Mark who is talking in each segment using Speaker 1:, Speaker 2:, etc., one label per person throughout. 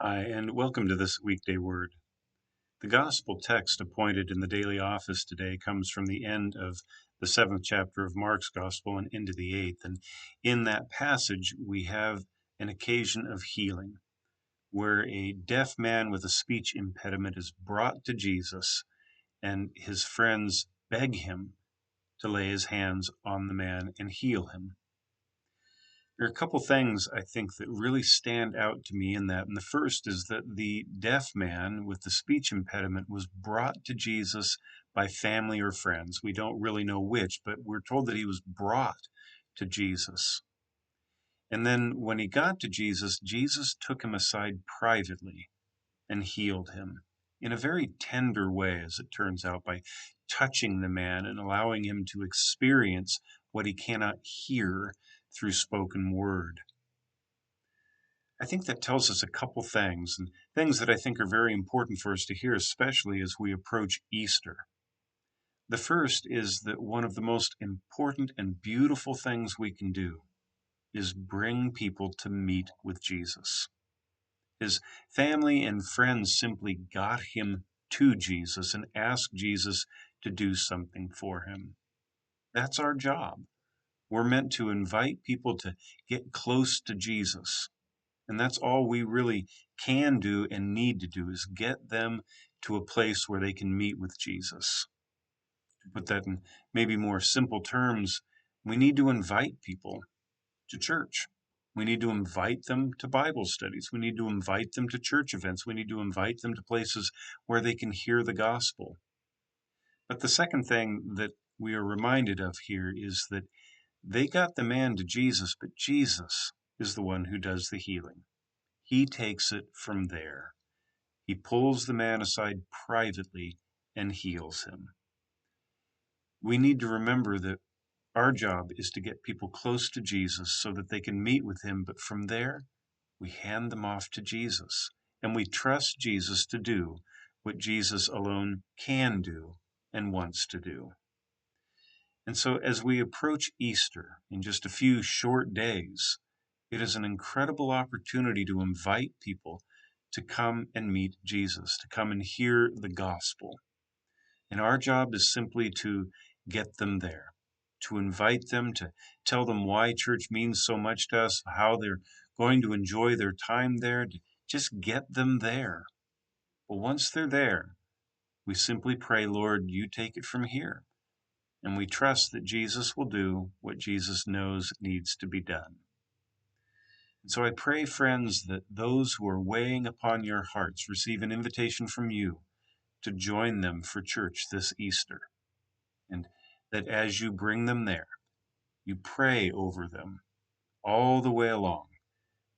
Speaker 1: Hi, and welcome to this weekday word. The gospel text appointed in the daily office today comes from the end of the seventh chapter of Mark's gospel and into the eighth. And in that passage, we have an occasion of healing where a deaf man with a speech impediment is brought to Jesus, and his friends beg him to lay his hands on the man and heal him. There are a couple things I think that really stand out to me in that. And the first is that the deaf man with the speech impediment was brought to Jesus by family or friends. We don't really know which, but we're told that he was brought to Jesus. And then when he got to Jesus, Jesus took him aside privately and healed him in a very tender way, as it turns out, by touching the man and allowing him to experience what he cannot hear through spoken word. I think that tells us a couple things, and things that I think are very important for us to hear, especially as we approach Easter. The first is that one of the most important and beautiful things we can do is bring people to meet with Jesus. His family and friends simply got him to Jesus and asked Jesus to do something for him. That's our job. We're meant to invite people to get close to Jesus. And that's all we really can do and need to do is get them to a place where they can meet with Jesus. To put that in maybe more simple terms, we need to invite people to church. We need to invite them to Bible studies. We need to invite them to church events. We need to invite them to places where they can hear the gospel. But the second thing that we are reminded of here is that they got the man to Jesus, but Jesus is the one who does the healing. He takes it from there. He pulls the man aside privately and heals him. We need to remember that our job is to get people close to Jesus so that they can meet with him, but from there, we hand them off to Jesus, and we trust Jesus to do what Jesus alone can do and wants to do. And so as we approach Easter in just a few short days, it is an incredible opportunity to invite people to come and meet Jesus, to come and hear the gospel. And our job is simply to get them there, to invite them, to tell them why church means so much to us, how they're going to enjoy their time there, to just get them there. But once they're there, we simply pray, Lord, you take it from here. And we trust that Jesus will do what Jesus knows needs to be done. And so I pray, friends, that those who are weighing upon your hearts receive an invitation from you to join them for church this Easter. And that as you bring them there, you pray over them all the way along,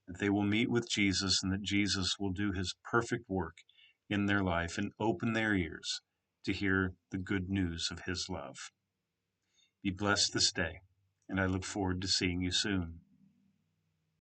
Speaker 1: that they will meet with Jesus and that Jesus will do his perfect work in their life and open their ears to hear the good news of his love. Be blessed this day, and I look forward to seeing you soon.